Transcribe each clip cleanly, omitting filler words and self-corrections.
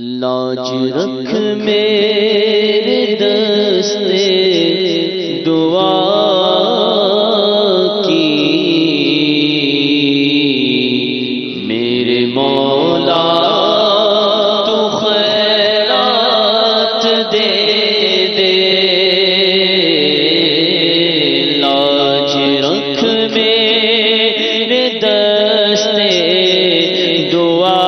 لاج رکھ میرے دستے دعا کی، میرے مولا تو خیرات دے دے، لاج رکھ میرے دستے دعا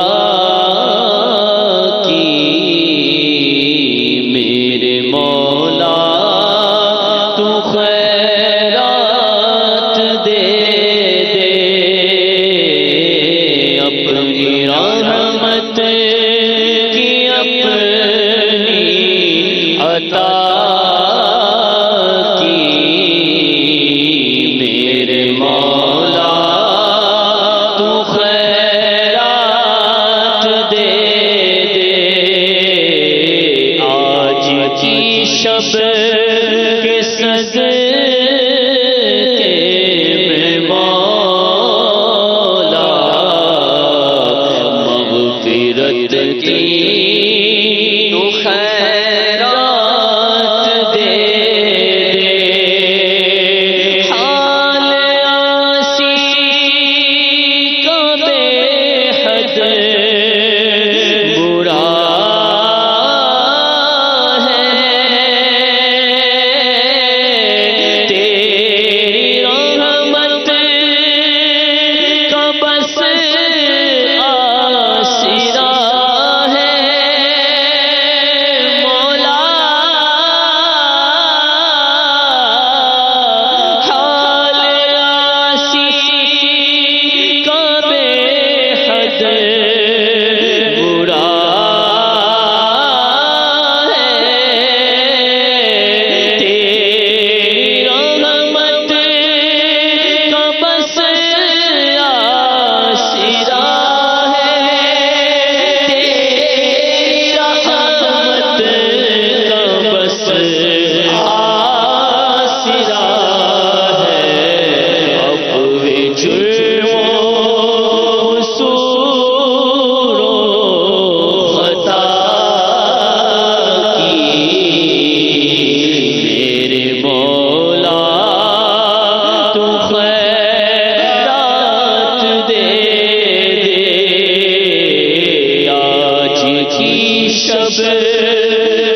شب کے صدقے میں مولا مغفرت کی تو خیرات دے دے، حال آسی کا بے حد برا شب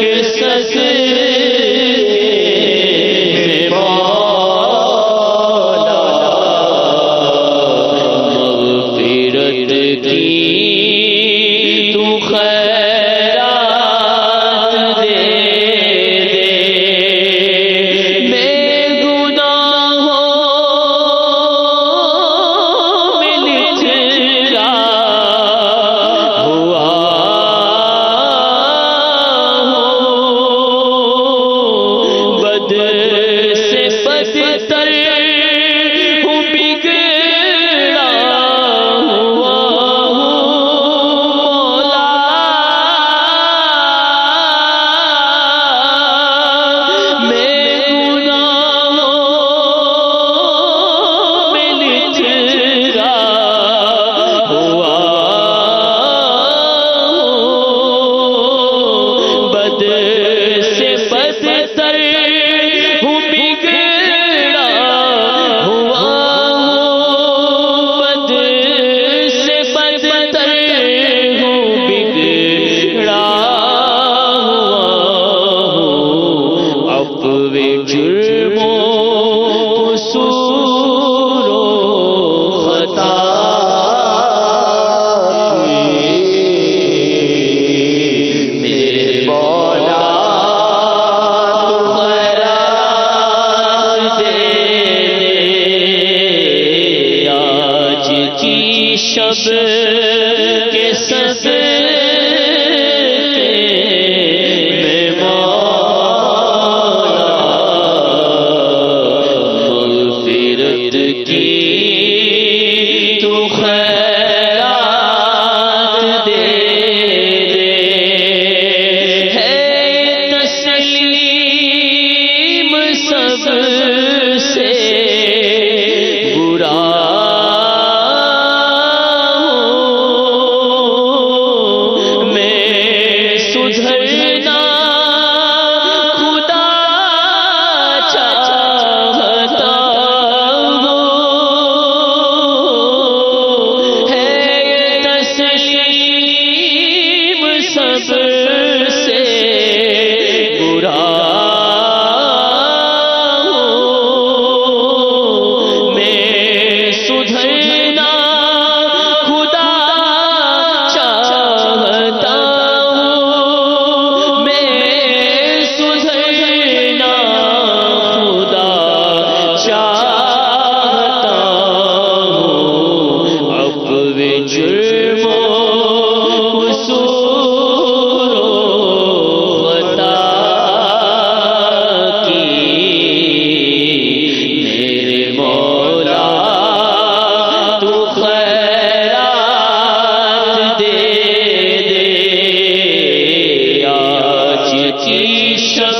کے صدقے مولا مغفرت کی تو خیرات دے دے، بے گناہوں میں لکھا ہوا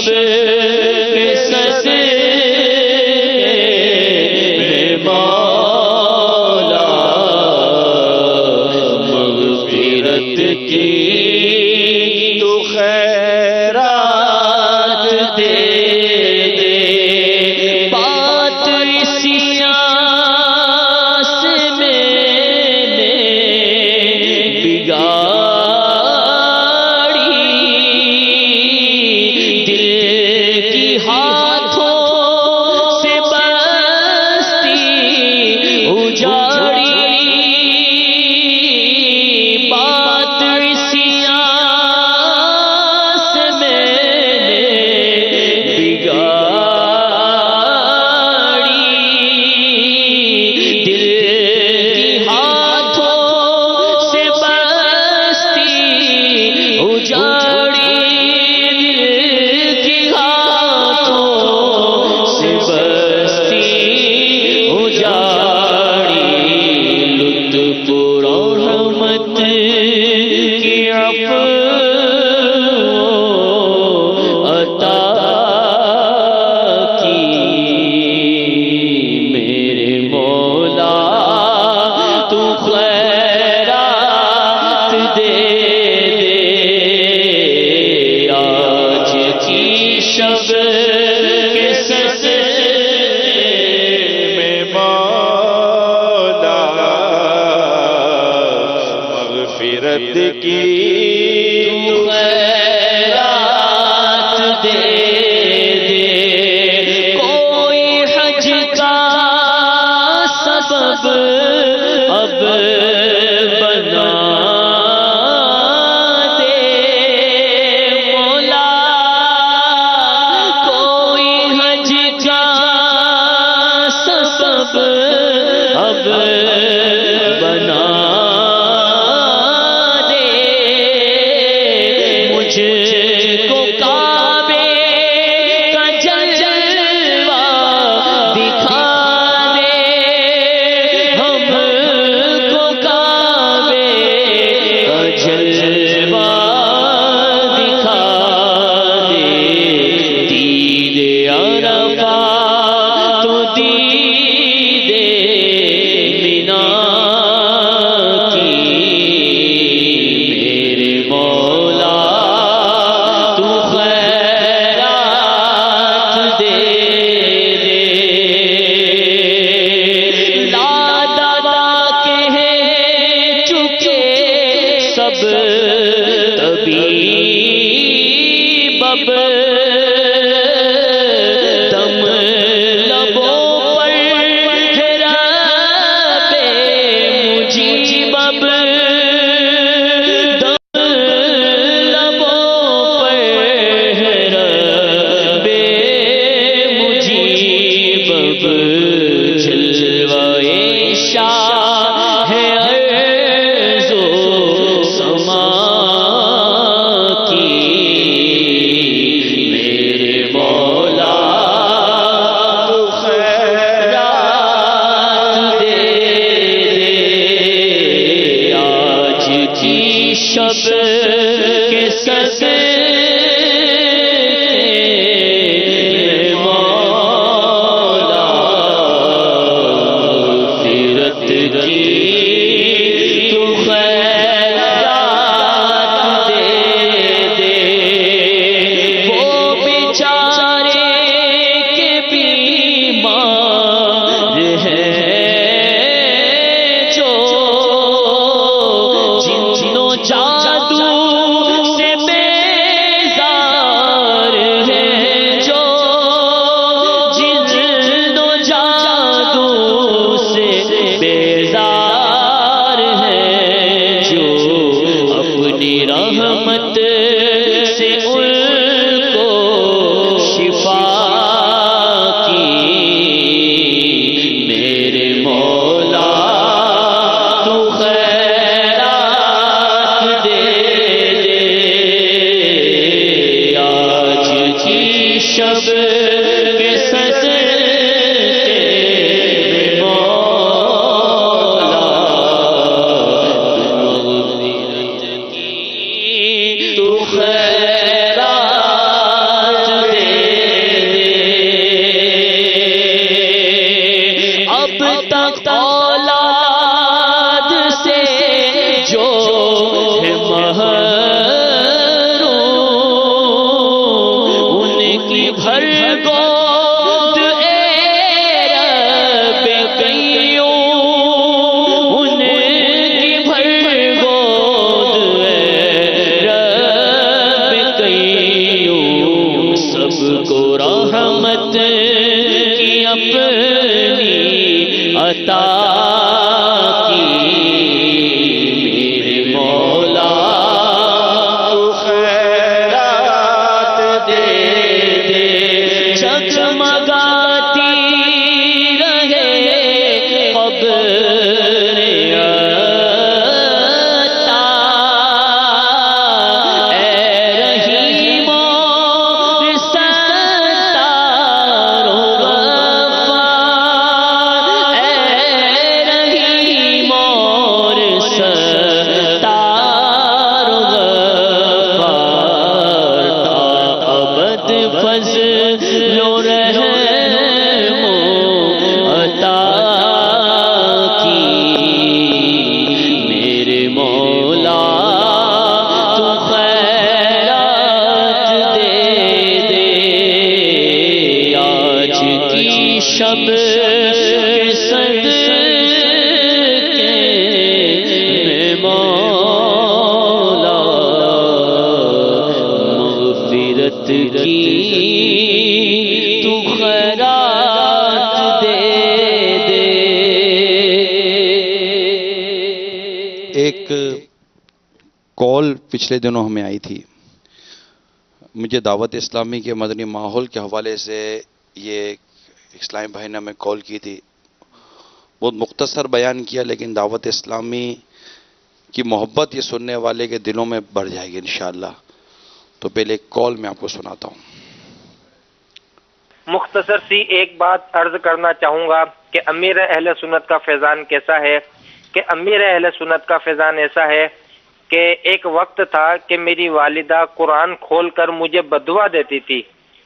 کے صدقے میں مولا مغفرت کی تو خیرات دے دے بات اسی آس میں نے بگاڑی دل کی ہاتھوں سے بستی اجاڑی بات اسی آس میں نے بگاڑی دل کی ہاتھوں سے بستی اجاڑی دل کی ہاتھوں سے بستی اجاڑی لطف و رحمت کی عفو عطا کی میرے مولا تو خیرات دے دے آج کی شب کے صدقے میں مولا مغفرت کی تو خیرات دے دے کوئی حج کا سبب اب بنا دے مولا کوئی حج کا سبب اب بنا دے مجھ کو کعبے کا جلوہ دکھا دے ہم کو کعبے کا جلوہ دکھا دے دید عرفات تو دید مینا کی میرے مولا تو خیرات دے دے لادوا کہہ چکے سب طبیب اب دم لبوں پر ہے رب مجیب اب دم لبوں پر ہے رب مجیب اب جلوہ شاہ ہے عرض و سما کی میرے مولا تو خیرات دے دے آج کی شب کے صدقے میں مولا مغفرت کی تو خیرات دے دے وہ بیچارے کے بیمار ہیں جو جن و جادو سے بیزار ہیں جو جن و جادو سے بیزار ہیں جو اپنی رحمت سے ان کو شفا کی میرے مولا تو خیرات دے دے آج کی شب کے صدقے میں مولا مغفرت کی تو خیرات دے کی اپنی عطا کی میرے مولا تو خیرات دے دے جگمگاتی رہے قبر شب کے صدقے میں مولا مغفرت کی تو خیرات دے دے۔ ایک کال پچھلے دنوں ہمیں آئی تھی، مجھے دعوت اسلامی کے مدنی ماحول کے حوالے سے یہ اسلام بھائی نے ہمیں کال کی تھی، بہت مختصر بیان کیا، لیکن دعوت اسلامی کی محبت یہ سننے والے کے دلوں میں بڑھ جائے گی انشاءاللہ۔ تو پہلے ایک کال میں آپ کو سناتا ہوں۔ مختصر سی ایک بات عرض کرنا چاہوں گا کہ امیر اہل سنت کا فیضان کیسا ہے، کہ امیر اہل سنت کا فیضان ایسا ہے کہ ایک وقت تھا کہ میری والدہ قرآن کھول کر مجھے بددعا دیتی تھی۔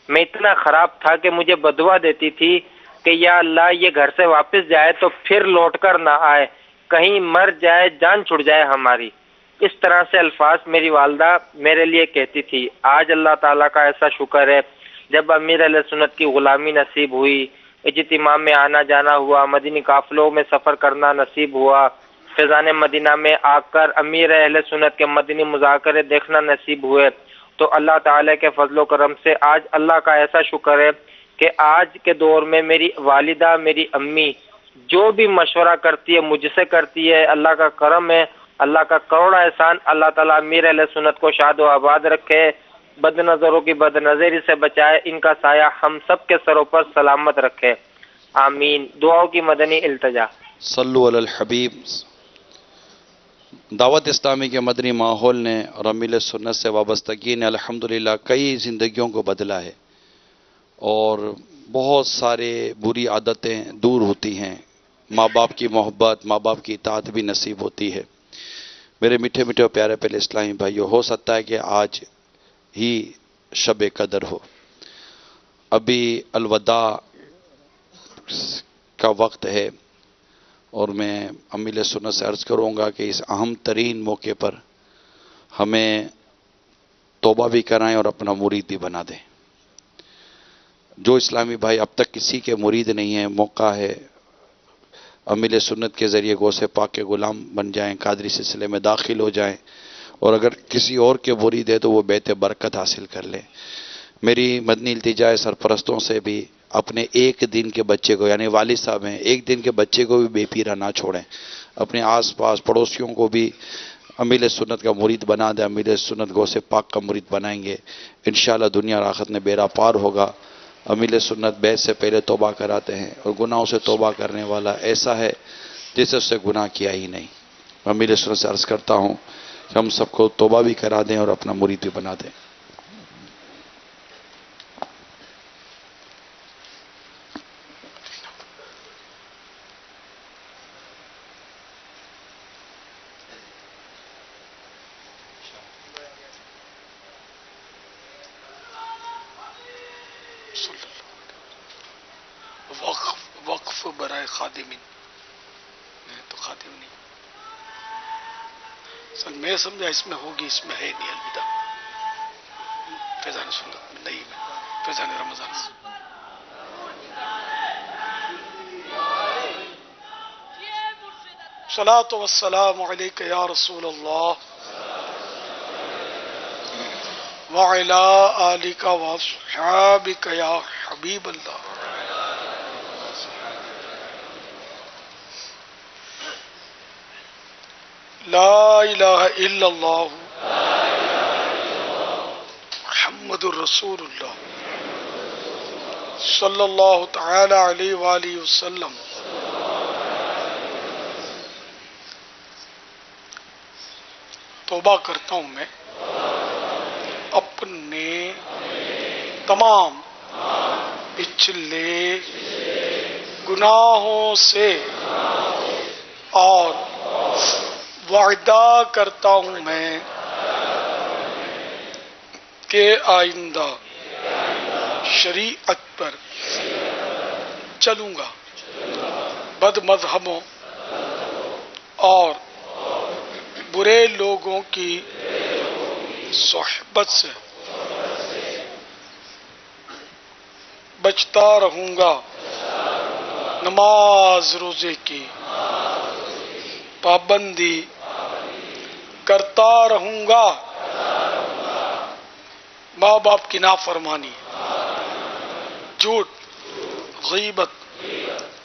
میں اتنا خراب تھا کہ مجھے بددعا دیتی تھی کہ یا اللہ یہ گھر سے واپس جائے تو پھر لوٹ کر نہ آئے، کہیں مر جائے، جان چھڑ جائے ہماری۔ اس طرح سے الفاظ میری والدہ میرے لیے کہتی تھی۔ آج اللہ تعالیٰ کا ایسا شکر ہے، جب امیر علیہ سنت کی غلامی نصیب ہوئی، اجتماع میں آنا جانا ہوا، مدنی قافلوں میں سفر کرنا نصیب ہوا، فیضان مدینہ میں آ کر امیر اہل سنت کے مدنی مذاکرے دیکھنا نصیب ہوئے، تو اللہ تعالیٰ کے فضل و کرم سے آج اللہ کا ایسا شکر ہے کہ آج کے دور میں میری والدہ، میری امی جو بھی مشورہ کرتی ہے مجھ سے کرتی ہے۔ اللہ کا کرم ہے، اللہ کا کروڑا احسان، اللہ تعالیٰ امیر اہل سنت کو شاد و آباد رکھے، بد نظروں کی بد نظری سے بچائے، ان کا سایہ ہم سب کے سروں پر سلامت رکھے، آمین۔ دعاؤں کی مدنی التجا۔ صلو علی الحبیب۔ دعوت اسلامی کے مدنی ماحول نے اور امیر سنت سے وابستگی نے الحمدللہ کئی زندگیوں کو بدلا ہے، اور بہت سارے بری عادتیں دور ہوتی ہیں، ماں باپ کی محبت، ماں باپ کی اطاعت بھی نصیب ہوتی ہے۔ میرے میٹھے میٹھے اور پیارے پہلے اسلامی بھائیو، ہو سکتا ہے کہ آج ہی شب قدر ہو، ابھی الوداع کا وقت ہے، اور میں امیر سنت سے عرض کروں گا کہ اس اہم ترین موقع پر ہمیں توبہ بھی کرائیں اور اپنا مرید بھی بنا دیں۔ جو اسلامی بھائی اب تک کسی کے مرید نہیں ہیں، موقع ہے، امیر سنت کے ذریعے غوث پاک کے غلام بن جائیں، قادری سلسلے میں داخل ہو جائیں، اور اگر کسی اور کے مرید ہے تو وہ بیت برکت حاصل کر لیں۔ میری مدنی التجا ہے سرپرستوں سے بھی، اپنے ایک دن کے بچے کو، یعنی والد صاحب ہیں، ایک دن کے بچے کو بھی بے پیرا نہ چھوڑیں، اپنے آس پاس پڑوسیوں کو بھی امیر سنت کا مرید بنا دیں۔ امیر سنت غوث پاک کا مرید بنائیں گے، انشاءاللہ دنیا اور آخرت میں بیڑا پار ہوگا۔ امیر سنت بیعت سے پہلے توبہ کراتے ہیں، اور گناہوں سے توبہ کرنے والا ایسا ہے جیسے اس سے گناہ کیا ہی نہیں۔ امیر سنت سے عرض کرتا ہوں کہ ہم سب کو توبہ بھی کرا دیں اور اپنا مرید بھی بنا دیں۔ وقف برائے خادمین، میں تو خادم نہیں، سن میں سمجھا اس میں ہوگی، اس میں ہے نہیں، الوداع فیضان سنت میں نہیں، میں فیضان رمضان سے۔ صلاۃ والسلام علیک یا رسول اللہ، وعلی آلک واصحابک یا حبیب اللہ. لا الہ الا اللہ محمد الرسول اللہ صلی اللہ تعالی علیہ وآلہ وسلم. توبہ کرتا ہوں میں اپنے تمام پچھلے گناہوں سے اور وعدہ کرتا ہوں میں کہ آئندہ شریعت پر چلوں گا، بد مذہبوں اور برے لوگوں کی صحبت سے بچتا رہوں گا، نماز روزے کی پابندی کرتا رہوں گا، ماں باپ کی نافرمانی، جھوٹ، غیبت،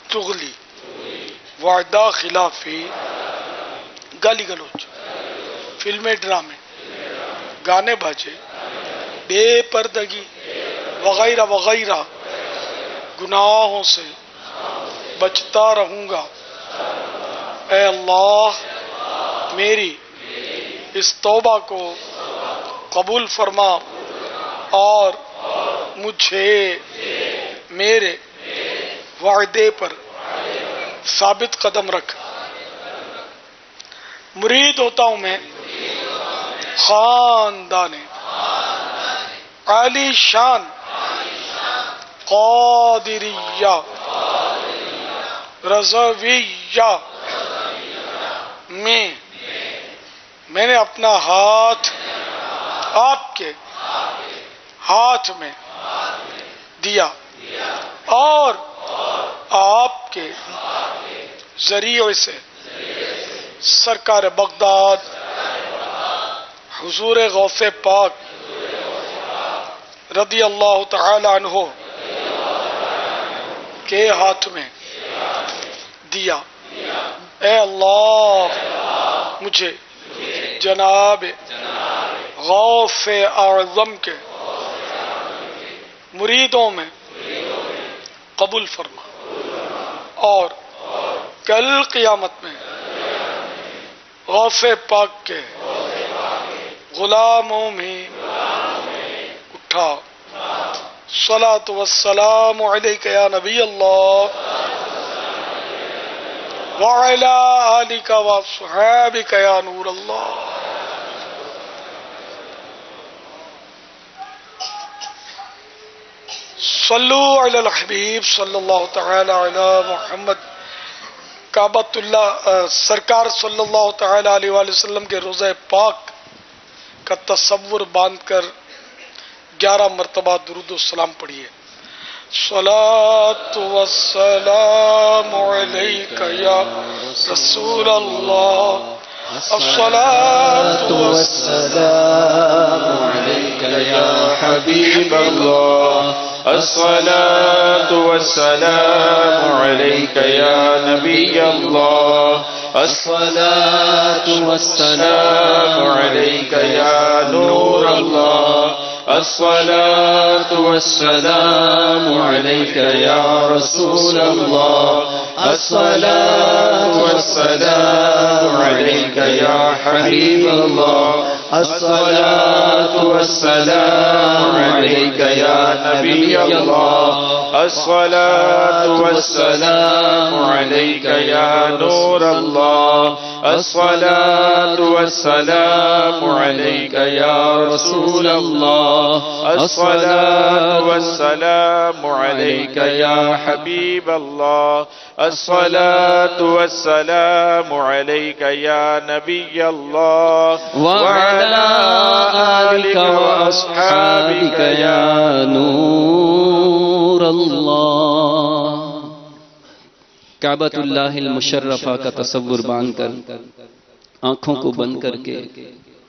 چغلی، وعدہ خلافی، گالی گلوچ، فلمیں، ڈرامے، گانے باجے، بے پردگی وغیرہ وغیرہ گناہوں سے بچتا رہوں گا. اے اللہ میری اس توبہ کو قبول فرما اور مجھے میرے وعدے پر ثابت قدم رکھ. مرید ہوتا ہوں میں خاندان عالی شان قادریہ رضویہ میں نے اپنا ہاتھ آپ کے ہاتھ میں دیا اور آپ کے ذریعے سے سرکار بغداد حضور غوث پاک رضی اللہ تعالی عنہ کے ہاتھ میں دیا. اے اللہ مجھے جناب غوث اعظم کے مریدوں میں قبول فرما اور کل قیامت میں غوث پاک کے غلاموں میں اٹھا. صلاۃ والسلام علیک یا نبی اللہ وعلی آلک واصحابک یا نور اللہ. صلو علی الحبیب صلی اللہ تعالی علی محمد. کعبۃ اللہ سرکار صلی اللہ تعالی علیہ وآلہ وسلم کے روضہ پاک کا تصور باندھ کر 11 مرتبہ درود و سلام پڑھیے. صلاۃ والسلام علیک یا رسول اللہ. الصلاۃ والسلام عليك يا حبيب الله. الصلاة والسلام عليك يا نبي الله. الصلاة والسلام عليك يا نور الله. الصلاة والسلام عليك يا رسول الله. الصلاة والسلام عليك يا حبيب الله. الصلاة والسلام عليك يا نبي الله. الصلاة والسلام عليك يا نور الله. الصلاة والسلام عليك يا رسول الله. الصلاة والسلام عليك يا حبيب الله. الصلاة والسلام عليك يا نبي الله وعلى آلك وأصحابك يا نور الله. کعبۃ اللہ المشرفہ کا تصور باندھ کر آنکھوں کو بند کر کے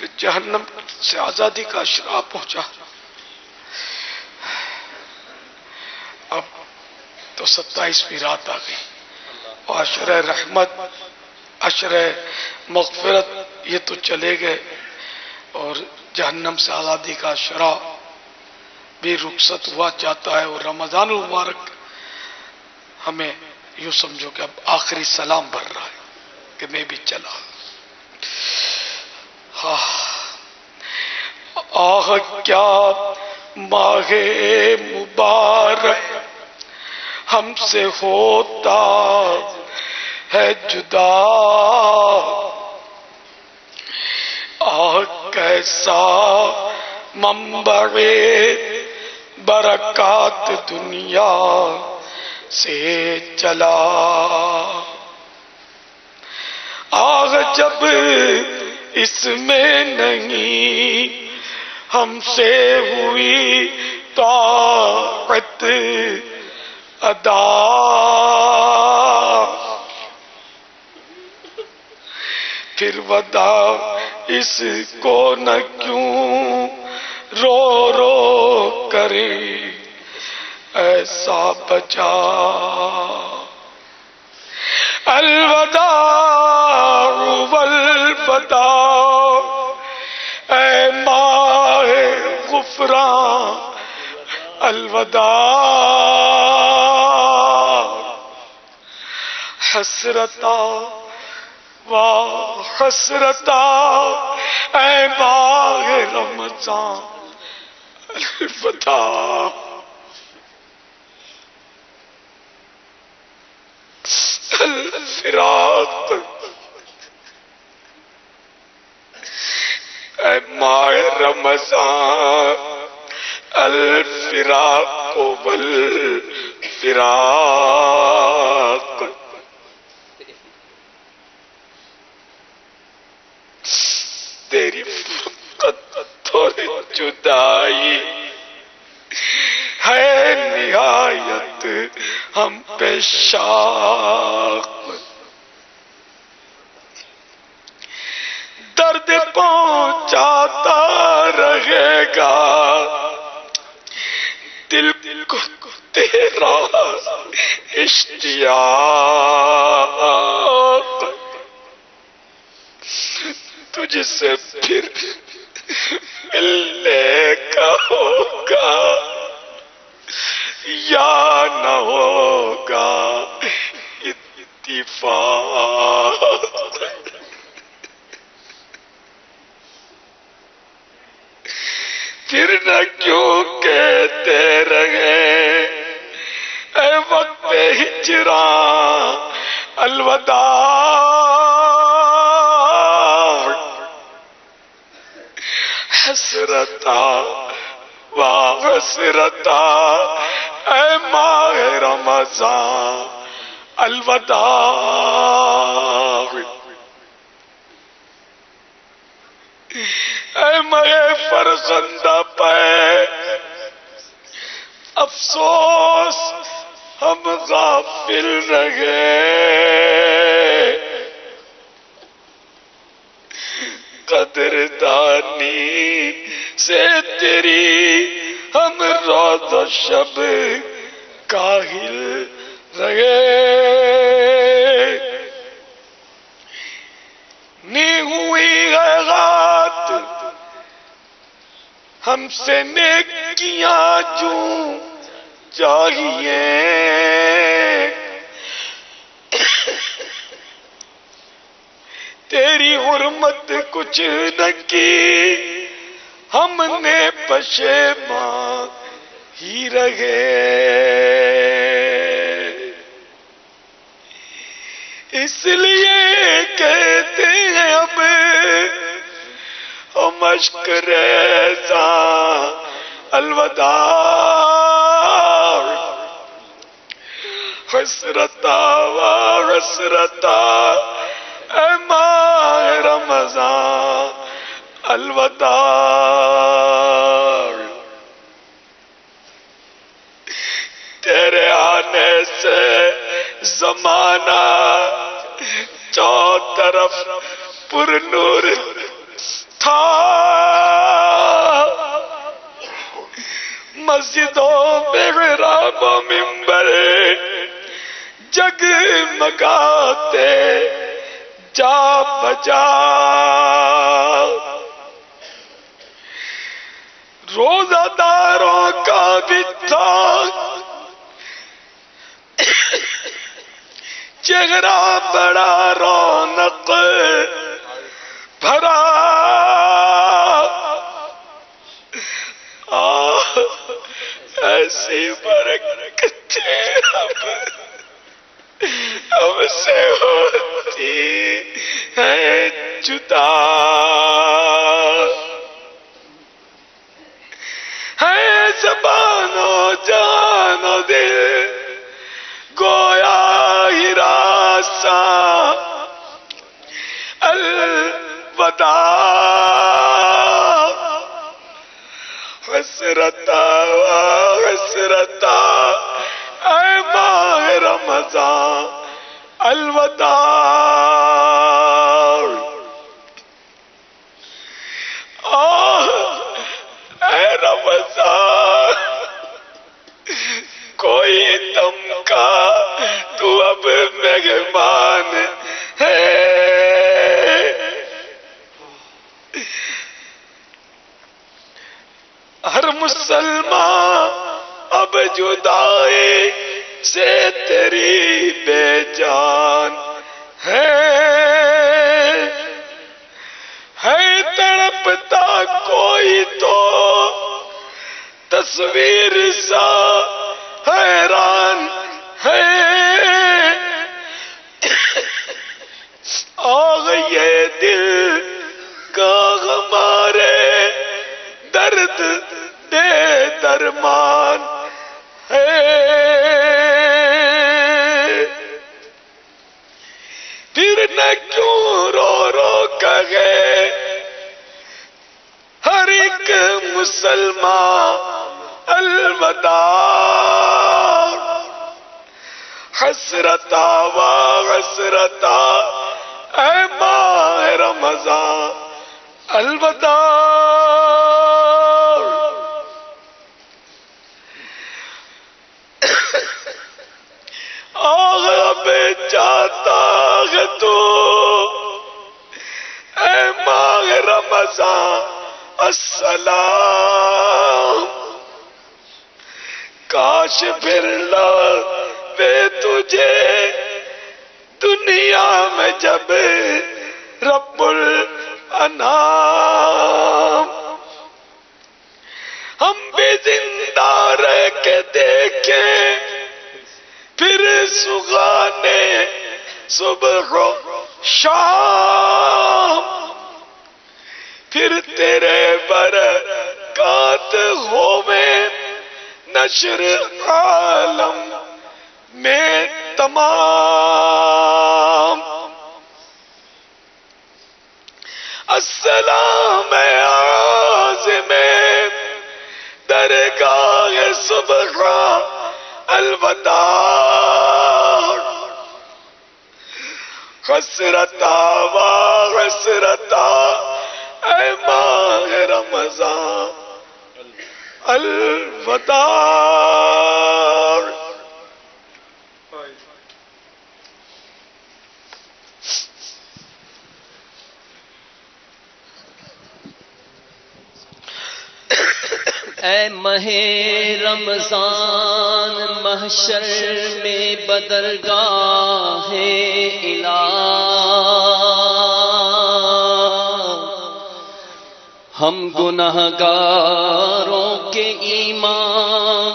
پھر جہنم سے آزادی کا اشراق پہنچا. اب تو 27ویں رات آ گئی اور عشرہ رحمت، عشرہ مغفرت یہ تو چلے گئے اور جہنم سے آزادی کا اشراق بھی رخصت ہوا جاتا ہے. اور رمضان المبارک ہمیں یوں سمجھو کہ اب آخری سلام بھر رہا ہے کہ میں بھی چلا. آہ کیا ماہ مبارک ہم سے ہوتا ہے جدا، آہ کیسا منبع برکات دنیا سے چلا. آہ جب اس میں نہیں ہم سے ہوئی طاقت ادا، پھر وداع اس کو نہ کیوں رو رو کرے ایسا بچا. الوداع والوداع اے ماہ غفران، الوداع حسرتا و حسرتا اے ماہ رمضان، الوداع الفراق اے ماہ رمضان، الفراق والفراق. تیری فرقت اور جدائی ہے نہایت ہم پہ شاق. درد پہنچاتا رہے گا دل کو تیرا اشتیاق. تجھ سے پھر ملنے کا ہوگا یا نہ ہوگا اتفاق. پھر نہ کیوں کہتے رہے اے وقت ہجراں الوداع، حسرتا و حسرتا اے ماہ رمضان، الوداع. اے میرے فرزندہ پہ افسوس ہم غافل رہے، قدردانی سے تیری ہم روز و شب کاہل رہے. نی ہوئی ہے غات ہم سے نیکیاں جو چاہیے، تیری حرمت کچھ نہ کی ہم نے پشیمان ہی رہے. اس لیے کہتے ہیں اب مشک ریزا الوداع، حسرتا و حسرتا اے ماہ رمضان، الوداع. تیرے آنے سے زمانہ چو طرف پر نور تھا، مسجدوں محراب و منبر جگمگاتے جا بجا، روزہ داروں کا بھی تھا چہرہ بڑا رونق بھرا، ایسی برکتیں ہم سے ہوتی ہیں جدا، ہے زبان و جان و دل گویا ہی راستاں الوداع، حسرتا حسرتا اے ماہ رمضان الوداع، اے رمضان کوئی دم کا تو اب مہمان ہے، ہر مسلمان اب جدائی سے تیری بے جان ہے تڑپتا کوئی تو تصویر سا حیران ہے، آہ یہ دل کا ہمارے درد دے درمان ہے، پھر نہ کیوں رو رو کہے ہر ایک مسلمان الوداع، حسرتا و حسرتا اے ماہ رمضان الوداع، اب جاتا ہے تو اے ماہ رمضان السلام، کاش پھر لاوے تجھے دنیا میں جب رب الانام، ہم بھی زندہ رہ کے دیکھیں پھر سگانے صبح و شام، پھر تیرے برکات ہوئے نشر عالم میں تمام، السلام عازم درگاہ سبحان الوداع، حسرتا و حسرتا اے ماہ رمضان الوداع، اے ماہ رمضان محشر میں بدرگاہ الہ، ہم گنہگاروں کے ایمان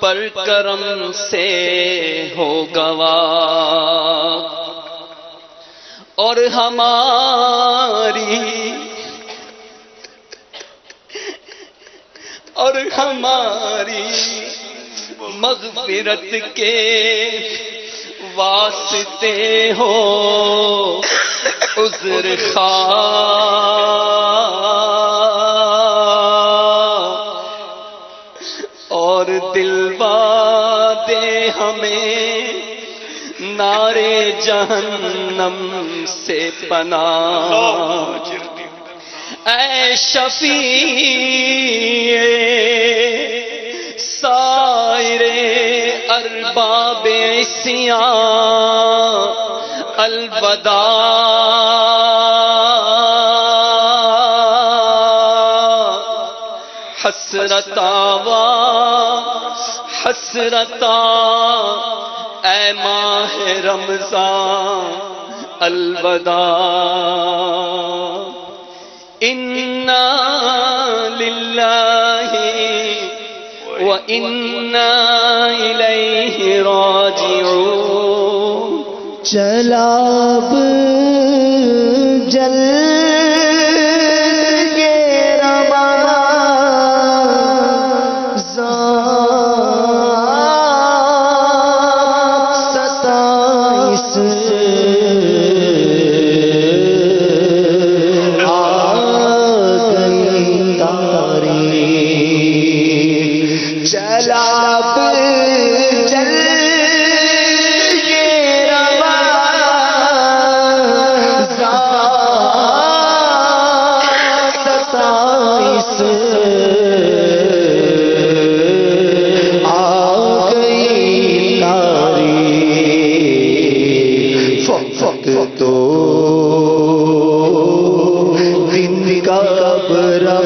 پر کرم سے ہو گواہ، اور ہماری مغفرت کے واسطے ہو عذر خواہ، اور دلوا دے ہمیں نارے جہنم سے پناہ، اے شفیع سائر ارباب عصیان الوداع حسرتا حسرتا اے ماہ رمضان الوداع انا للہ وَإِنَّا إِلَيْهِ راجعون چلاب جل کے رواں ستائیس چلاب جل کے ستائیس آ گئی تاریخ تو دن کا برابر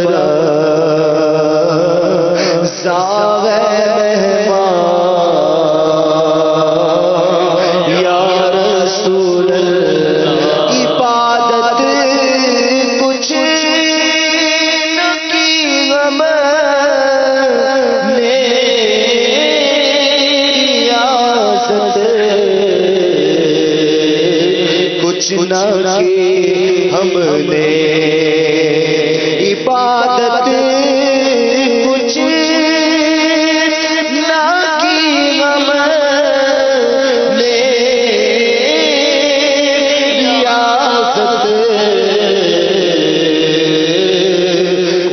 ہم نے عبادت کچھ نہ کی ہم نے ریاست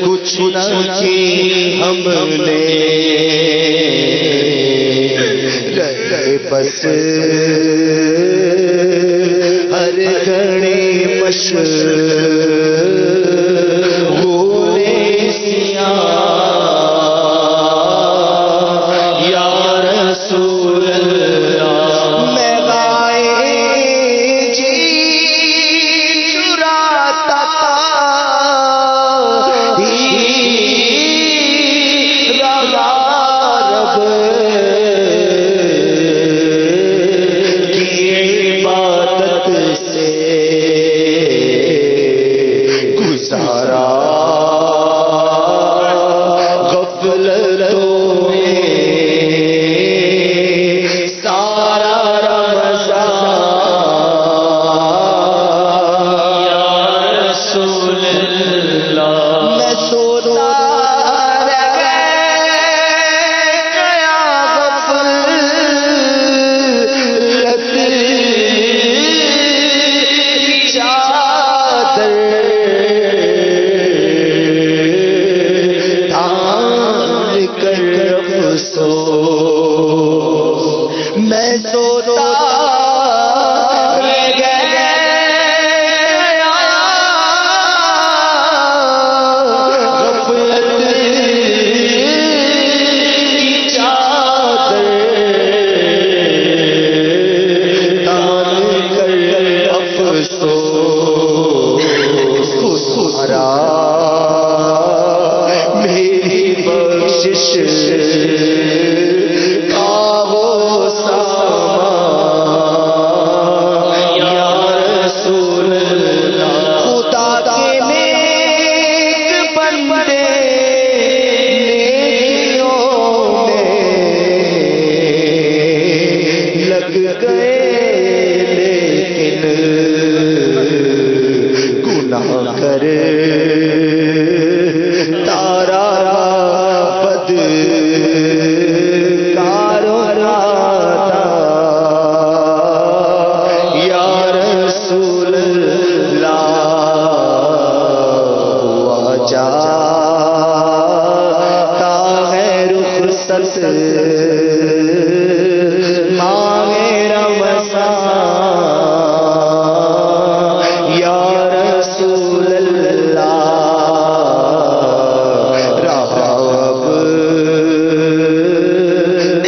کچھ نہ کی ہم نے بس ہر گھڑی مشغول یا رسول اللہ میں گائے جی چراتا رضا رب کی عبادت سے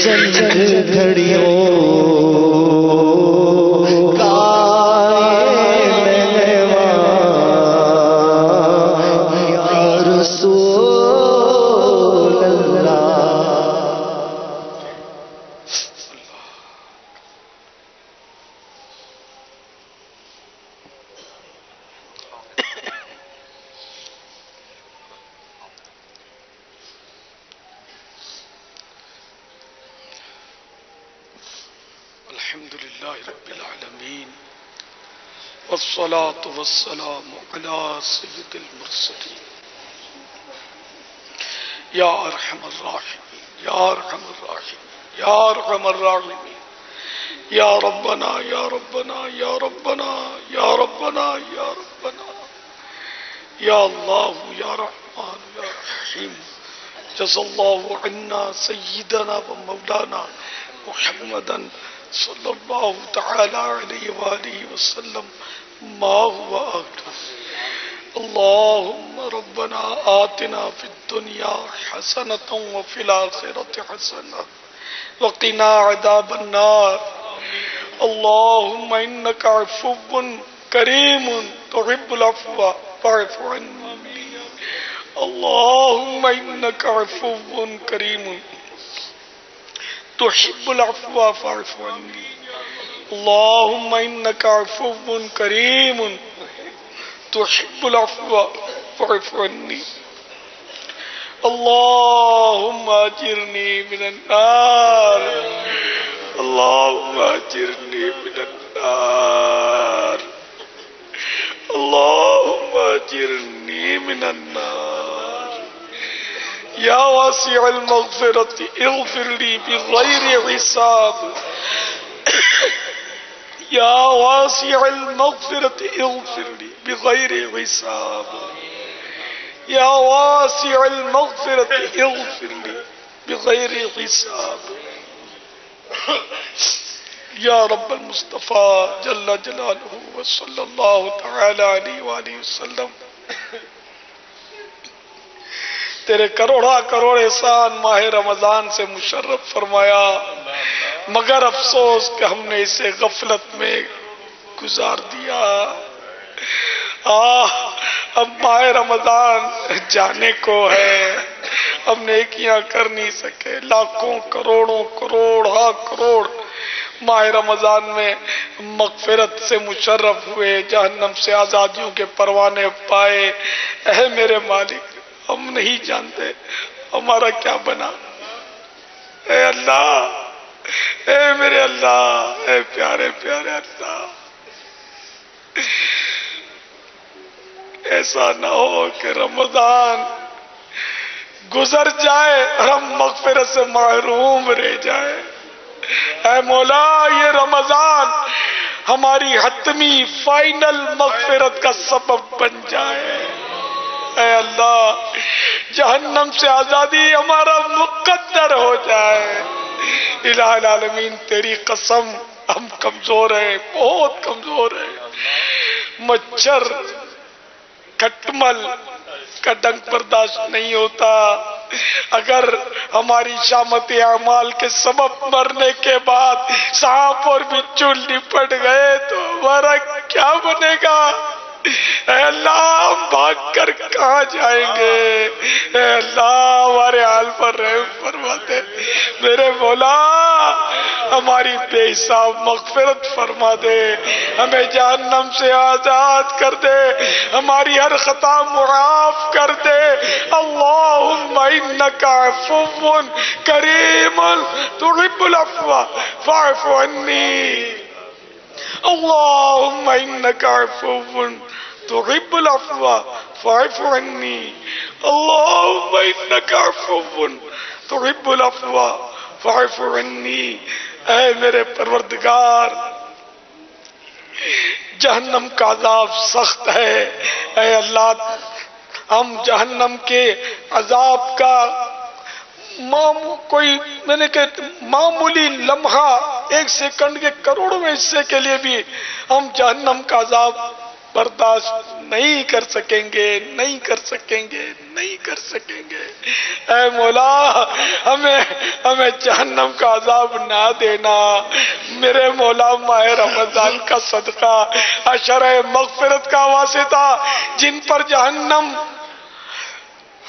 چند گھڑیوں کا یا رسول اللہ. الحمد للہ رب العالمین والصلاة والسلام على سید المرسلین یا ارحم الراحمین یا ارحم الراحمین یا ارحم الراحمین یا ربنا یا ربنا یا ربنا یا ربنا یا ربنا یا اللہ یا رحمان یا رحیم. جزا اللہ عنا سیدنا و مولانا محمدا صلی اللہ تعالی علیہ وآلہ وسلم ما هو أهله. اللهم ربنا آتنا في الدنيا حسنة وفي الآخرة حسنة وقنا عذاب النار. اللهم إنك عفو كريم تحب العفو فاعف عني. اللهم إنك عفو كريم تحب العفو فاعف عني. اللهم إنك عفو كريم تحب العفو فاعف عني. اللهم أجرني من النار. اللهم أجرني من النار. اللهم أجرني من النار. یا واسع المغفرة اغفر لي بغير حساب. یا واسع المغفرة اغفر لي بغير حساب. یا واسع المغفرة اغفر لي بغير حساب. یا رب المصطفیٰ جل جلالہ وصلی اللہ تعالی علیہ وآلہ وسلم، تیرے کروڑا کروڑ احسان ماہ رمضان سے مشرف فرمایا، مگر افسوس کہ ہم نے اسے غفلت میں گزار دیا. اب ماہ رمضان جانے کو ہے، ہم نیکیاں کر نہیں سکے. لاکھوں کروڑوں کروڑ کروڑ ماہ رمضان میں مغفرت سے مشرف ہوئے، جہنم سے آزادیوں کے پروانے پائے. اے میرے مالک، ہم نہیں جانتے ہمارا کیا بنا. اے اللہ، اے میرے اللہ، اے پیارے پیارے اللہ، ایسا نہ ہو کہ رمضان گزر جائے اور ہم مغفرت سے محروم رہ جائے. اے مولا، یہ رمضان ہماری حتمی فائنل مغفرت کا سبب بن جائے. اے اللہ، جہنم سے آزادی ہمارا مقدر ہو جائے. الہ العالمین، تیری قسم ہم کمزور ہیں، بہت کمزور ہیں. مچھر کھٹمل کا ڈنک برداشت نہیں ہوتا. اگر ہماری شامت اعمال کے سبب مرنے کے بعد سانپ اور بچھو لپٹ گئے تو ہمارا کیا بنے گا؟ اے اللہ، ہم بھاگ کر کہاں جائیں گے؟ اے اللہ، ہمارے حال پر رحم فرما دے. میرے مولا، ہماری بے حساب مغفرت فرما دے، ہمیں جہنم سے آزاد کر دے، ہماری ہر خطا معاف کر دے. اللہم انک عفو کریم تحب العفو فاعف عنی. اللہم انک عفو تحب العفو فاعف عنی. اللہم انک عفو تحب العفو فاعف عنی. اے میرے پروردگار، جہنم کا عذاب سخت ہے. اے اللہ، ہم جہنم کے عذاب کا کوئی میں نے کہ معمولی لمحہ، ایک سیکنڈ کے کروڑویں حصے کے لیے بھی ہم جہنم کا عذاب برداشت نہیں کر سکیں گے، نہیں کر سکیں گے، نہیں کر سکیں گے۔ اے مولا ہمیں جہنم کا عذاب نہ دینا۔ میرے مولا ماہ رمضان کا صدقہ، عشر مغفرت کا واسطہ، جن پر جہنم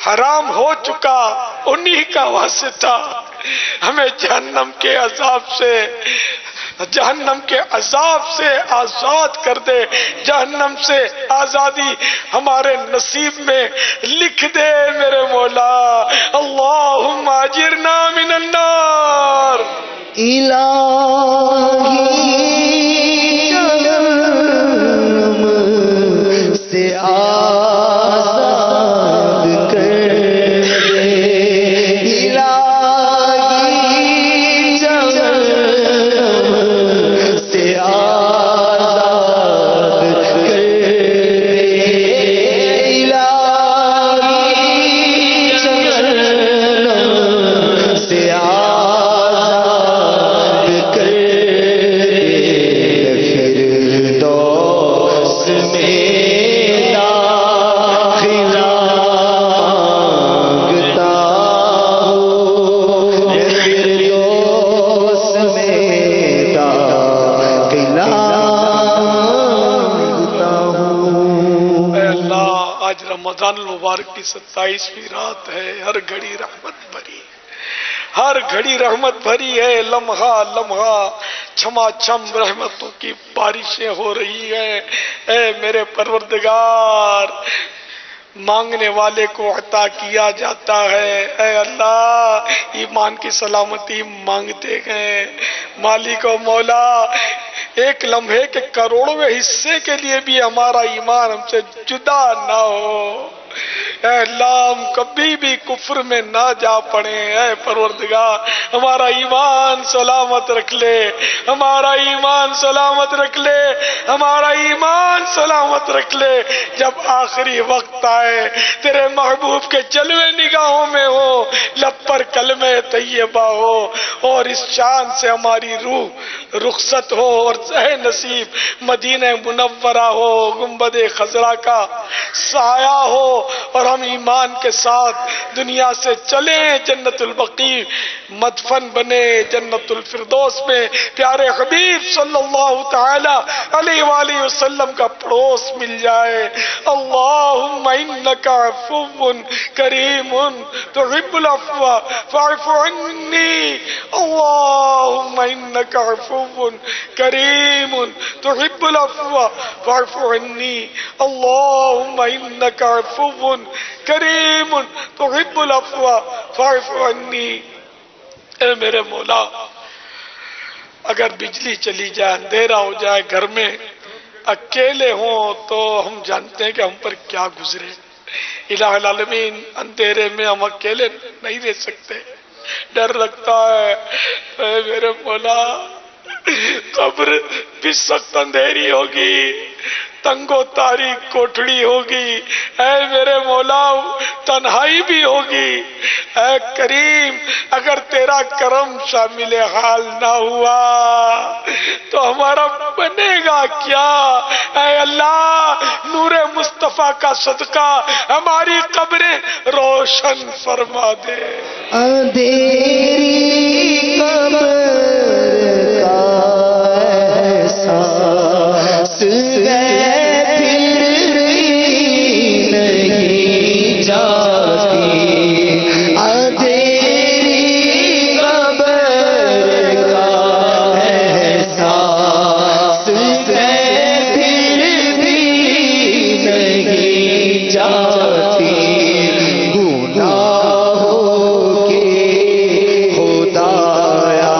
حرام ہو چکا انہی کا واسطہ ہمیں جہنم کے عذاب سے آزاد کر دے۔ جہنم سے آزادی ہمارے نصیب میں لکھ دے میرے مولا۔ اللہم اجرنا من النار۔ الہی جہنم سے آزاد کر دے، الہی جہنم سے آزاد کر دے، الہی جہنم سے آزاد کر دے۔ فردوس میں داخلہ مانگتا ہوں، فردوس میں داخلہ مانگتا ہوں۔ اے اللہ آج رمضان المبارک کی 27ویں رات ہے، ہر گھڑی رحمت بھری، ہر گھڑی رحمت بھری ہے، لمحہ لمحہ چھما چھم رحمتوں کی بارشیں ہو رہی ہیں۔ اے میرے پروردگار، مانگنے والے کو عطا کیا جاتا ہے۔ اے اللہ ایمان کی سلامتی مانگتے ہیں، مالک و مولا ایک لمحے کے کروڑویں حصے کے لیے بھی ہمارا ایمان ہم سے جدا نہ ہو۔ اے اللہ ہم کبھی بھی کفر میں نہ جا پڑے۔ اے پروردگار ہمارا ایمان سلامت رکھ لے، ہمارا ایمان سلامت رکھ لے، ہمارا ایمان سلامت رکھ لے۔ جب آخری وقت آئے تیرے محبوب کے جلوے نگاہوں میں ہو، لب پر کلمہ طیبہ ہو، اور اس شان سے ہماری روح رخصت ہو، اور اے نصیب مدینہ منورہ ہو، گنبد خضرا کا سایہ ہو، اور ہم ایمان کے ساتھ دنیا سے چلیں، جنت البقیع مدفن بنے، جنت الفردوس میں پیارے حبیب صلی اللہ تعالی علیہ وآلہ وسلم کا پڑوس مل جائے۔ اللہم انک عفو کریم تحب العفو فاعف عنی، اللہم انک عفو کریم تحب العفو فاعف عنی، اللہم انک عفو کریم تحب العفو فاعف عنی۔ اے میرے مولا اگر بجلی چلی جائے، اندھیرا ہو جائے، گھر میں اکیلے ہوں تو ہم جانتے ہیں کہ ہم پر کیا گزرے۔ الہ العالمین اندھیرے میں ہم اکیلے نہیں رہ سکتے، ڈر لگتا ہے۔ اے میرے مولا قبر بھی سخت اندھیری ہوگی، تنگ و تاریک کوٹھڑی ہوگی، اے میرے مولا تنہائی بھی ہوگی۔ اے کریم اگر تیرا کرم شامل حال نہ ہوا تو ہمارا بنے گا کیا؟ اے اللہ نور مصطفیٰ کا صدقہ ہماری قبریں روشن فرما دے۔ اندھیری قبر کا احساس ہے پھر بھی نہیں جاتی، اندھیری قبر کا احساس ہے پھر بھی نہیں جاتی، گناہوں کے خدایا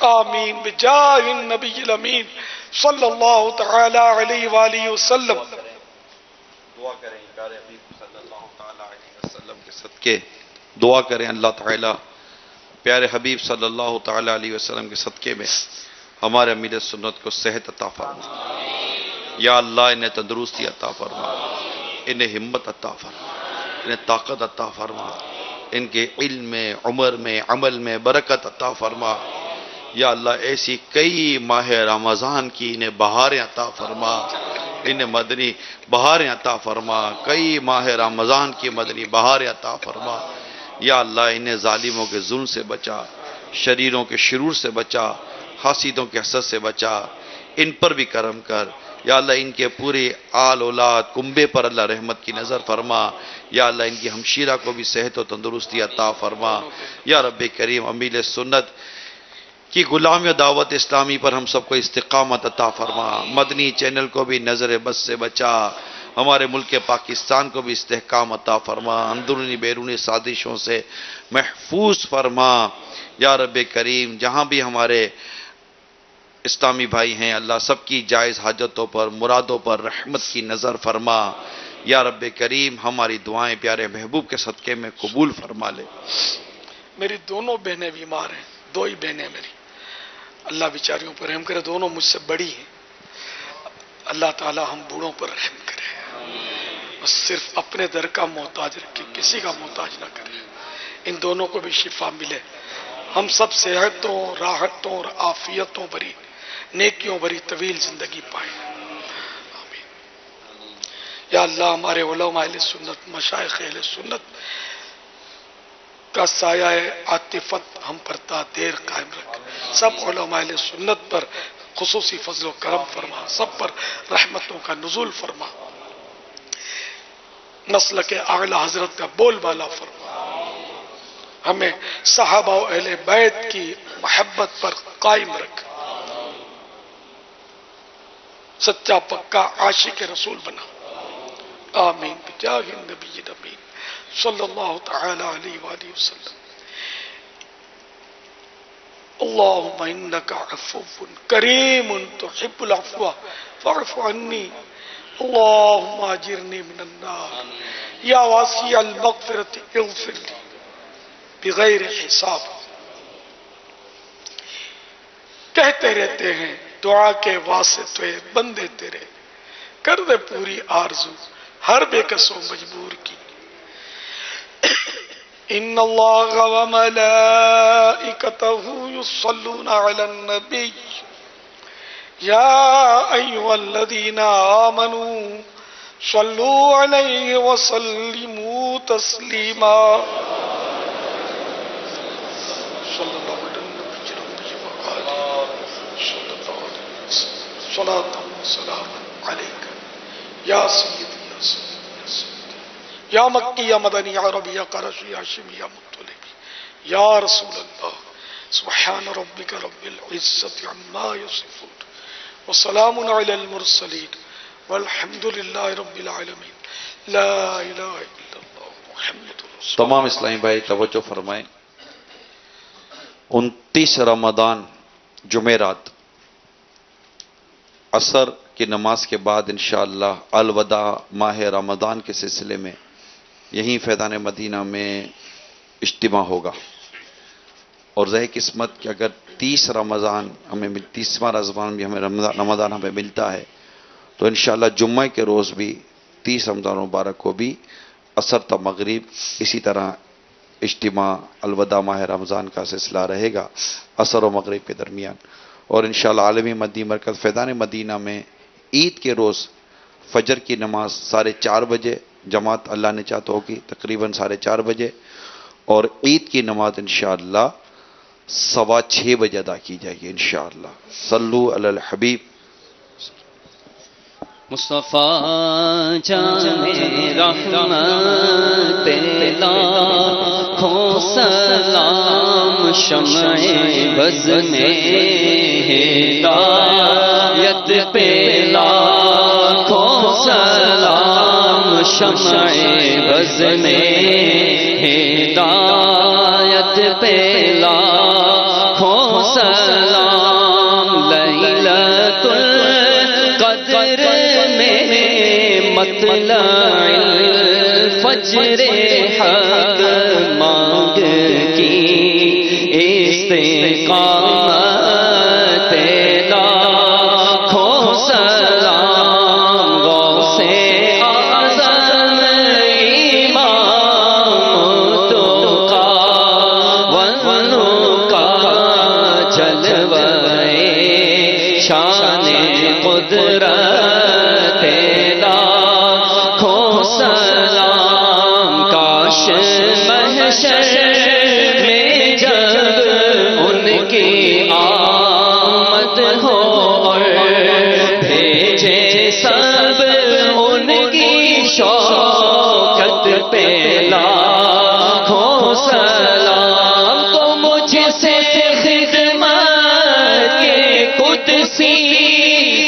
آمین بجاہ النبی الامین صلی اللہ تعالی علیہ وآلہ وسلم۔ دعا کریں پیارے حبیب صلی اللہ تعالی علیہ وسلم کے صدقے، دعا کریں اللہ تعالی پیارے حبیب صلی اللہ تعالی علیہ وسلم کے صدقے میں ہمارے امیر سنت کو صحت عطا فرما، یا اللہ انہیں تندرستی عطا فرما، انہیں ہمت عطا فرما، انہیں طاقت عطا فرما، ان کے علم میں، عمر میں، عمل میں برکت عطا فرما، یا اللہ ایسی کئی ماہ رمضان کی انہیں بہاریں عطا فرما، انہیں مدنی بہاریں عطا فرما، کئی ماہ رمضان کی مدنی بہاریں عطا فرما، یا اللہ انہیں ظالموں کے ظلم سے بچا، شریروں کے شرور سے بچا، حاسدوں کے حسد سے بچا، ان پر بھی کرم کر، یا اللہ ان کے پورے آل اولاد کنبے پر اللہ رحمت کی نظر فرما، یا اللہ ان کی ہمشیرہ کو بھی صحت و تندرستی عطا فرما، یا رب کریم امیر سنت کی غلامی و دعوت اسلامی پر ہم سب کو استقامت عطا فرما، مدنی چینل کو بھی نظر بد سے بچا، ہمارے ملک پاکستان کو بھی استحکام عطا فرما، اندرونی بیرونی سازشوں سے محفوظ فرما، یا رب کریم جہاں بھی ہمارے اسلامی بھائی ہیں اللہ سب کی جائز حاجتوں پر مرادوں پر رحمت کی نظر فرما، یا رب کریم ہماری دعائیں پیارے محبوب کے صدقے میں قبول فرما لے۔ میری دونوں بہنیں بیمار ہیں، دو ہی بہنیں میری، اللہ بیچاریوں پر رحم کرے، دونوں مجھ سے بڑی ہیں، اللہ تعالی ہم بوڑھوں پر رحم کرے، بس صرف اپنے در کا محتاج رکھے، کسی کا محتاج نہ کرے، ان دونوں کو بھی شفا ملے، ہم سب صحتوں راحتوں اور عافیتوں بھری نیکیوں بھری طویل زندگی پائیں، آمین۔ یا اللہ ہمارے علماء اہل سنت، مشائخ اہل سنت کا سایہ عاطفت ہم پر تا دیر قائم رکھ، سب علماء اہل سنت پر خصوصی فضل و کرم فرما، سب پر رحمتوں کا نزول فرما، نسل کے اعلی حضرت کا بول بالا فرما، ہمیں صحابہ و اہل بیت کی محبت پر قائم رکھ، سچا پکا عاشق رسول بنا، آمین بجاہ النبی الامین صلی اللہ تعالی علیہ وآلہ وسلم۔ اللہم انکا عفو کریم تحب العفو فاعف عنی، اللہم اجرنی من النار، یا واسع المغفرت اغفر لی بغیر حساب۔ کہتے رہتے ہیں دعا کے واسطے بندے تیرے، کر دے پوری آرزو ہر بے کس و مجبور کی۔ ان اللہ وملائکتہ یصلون علی النبی یا ایھا الذین آمنوا صلوا علیہ وسلموا تسلیما۔ صلی اللہ علیہ صلاۃ و سلام علیک یا سیدی یا سیدی یا سیدی یا مکی یا مدنی یا عربی یا قرشی یا ہاشمی یا مطلبی یا رسول اللہ، سبحان ربک رب العزت عما یصفون وسلام علی المرسلین والحمد للہ رب العالمین، لا الہ الا اللہ محمد رسول۔ تمام اسلامی بھائی توجہ فرمائیں، 29 رمضان جمعرات عصر کی نماز کے بعد انشاءاللہ الوداع ماہ رمضان کے سلسلے میں یہیں فیضان مدینہ میں اجتماع ہوگا، اور رہے قسمت کہ اگر 30 رمضان ہمیں 30واں رمضان بھی ہمیں رمضان ہمیں ملتا ہے تو انشاءاللہ جمعہ کے روز بھی 30 رمضان مبارک کو بھی عصر تا مغرب اسی طرح اجتماع الوداع ماہ رمضان کا سلسلہ رہے گا عصر و مغرب کے درمیان، اور انشاءاللہ عالمی مدنی مرکز فیضان مدینہ میں عید کے روز فجر کی نماز 4:30 بجے جماعت اللہ نے چاہتا ہوگی تقریباً 4:30 بجے، اور عید کی نماز انشاءاللہ 6:15 بجے ادا کی جائے گی انشاءاللہ۔ صلو علی الحبیب۔ مصطفیٰ جان رحمت لاکھوں سلام، شمع بز میں ہدایت پہ لاکھوں سلام، شمع بز میں ہدایت پہ لاکھوں سلام۔ سلام لیلۃ القدر میں مطلع الفجر حق مانگ کی استقامت لاکھوں سلام غوث اعظم امام تقی والنقی جلوہ شان قدرت لاکھوں سلام کاش محشر میں جب ان کی آمد ہو اور بھیجے سب ان کی شوکت پہ لاکھوں سلام تو مجھ سے خدمت کے قدسی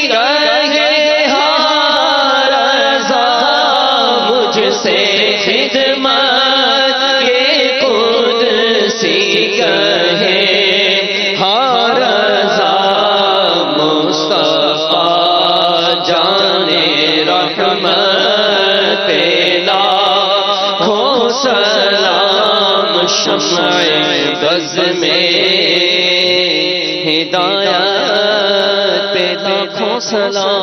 کہے ہر رضا مجھ سے خدمت کے قدسی کہے ہر رضا مصطفیٰ جان رحمت لاکھوں سلام شمع بز میں ہدایت پہ لاکھوں سلام.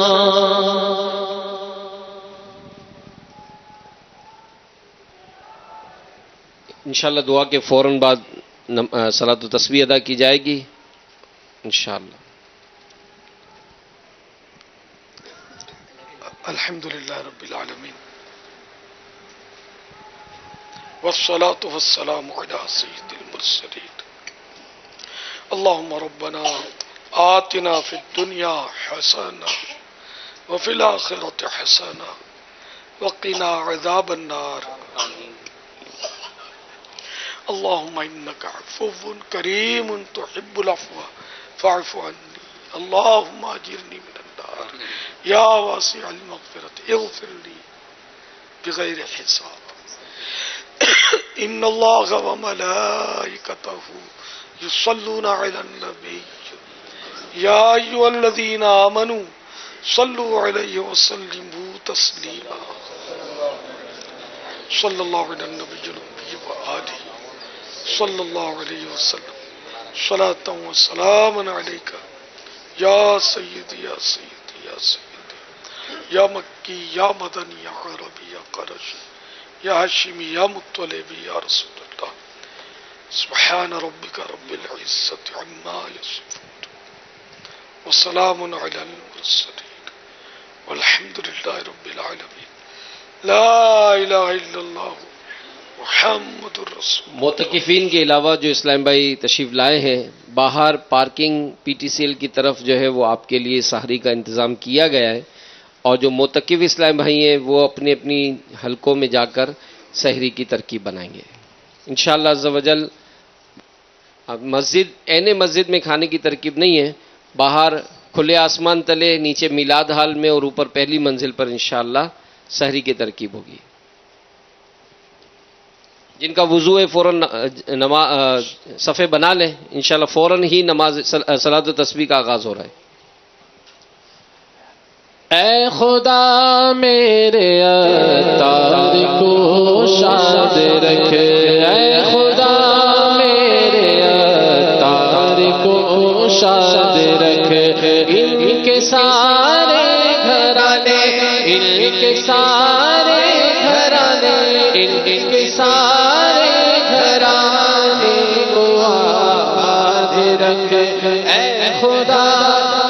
انشاءاللہ دعا کے فوراً بعد صلاۃ التسبیح ادا کی جائے گی انشاءاللہ. الحمدللہ رب العالمین والصلاة والسلام علی سید المرسلین. اللہم ربنا آتنا فی الدنیا حسنہ وفی الآخرۃ حسنہ وقنا عذاب النار. اللہم انک عفو کریم تحب العفو فاعف عنی. اللہم اجرنی من النار یا واسع المغفرۃ اغفر لی بغیر حساب. ان اللہ وملائکتہ یصلون علی النبی یا ایھا الذین آمنوا صلوا علیہ وسلموا تسلیما. صلی اللہ علی النبی الامی وآلہ صلی اللہ علیہ وسلم صلاۃ و سلام علیک یا سیدی یا سیدی یا سیدی یا مکی یا مدنی یا عربی یا قرشی یا ہاشمی یا مطلبی یا رسول اللہ. سبحان ربک رب العزت عما یصفون وسلام علی المرسلین والحمد للہ رب العالمین. لا الہ الا اللہ محمد الرسول. معتکفین کے علاوہ جو اسلام بھائی تشریف لائے ہیں باہر parking P T C L کی طرف جو ہے وہ آپ کے لیے سحری کا انتظام کیا گیا ہے اور جو معتکف اسلام بھائی ہیں وہ اپنی اپنی حلقوں میں جا کر سحری کی ترکیب بنائیں گے انشاءاللہ عز و جل. مسجد مسجد میں کھانے کی ترکیب نہیں ہے, باہر کھلے آسمان تلے نیچے میلاد ہال میں اور اوپر پہلی منزل پر انشاءاللہ سحری کی ترکیب ہوگی. جن کا وضو ہے فوراً صفحے بنا لیں انشاءاللہ فوراً ہی نماز صلاۃ و تسبیح کا آغاز ہو رہا ہے. اے خدا میرے عطار کو شاد رکھ, اے خدا میرے عطار کو شاد رکھ. ان کے سارے گھرانے ان کے سارے گھرانے ان کے سارے گھرانے کو آباد رکھ. اے خدا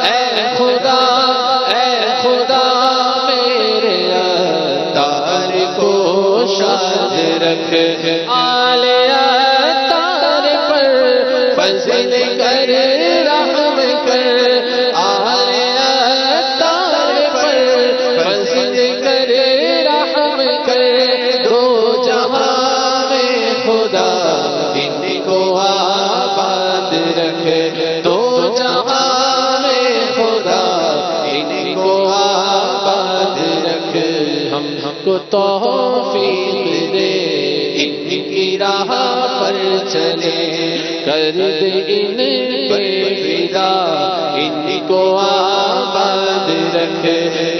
اے خدا رکھ. آل عطار پر فضل کر رحم کر, آل عطار پر فضل کر رحم کر. دو جہاں میں خدا ان کو آباد رکھ, دو جہاں میں خدا ان کو آباد رکھ. ہم کو توفیق دے ان کی راہ پر چلے, کر دے ان پہ کو آباد رکھ،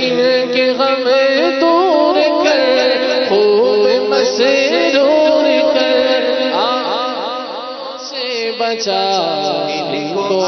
ان کے غم دور کر، خوب مسرور کر، سے بچا ان کو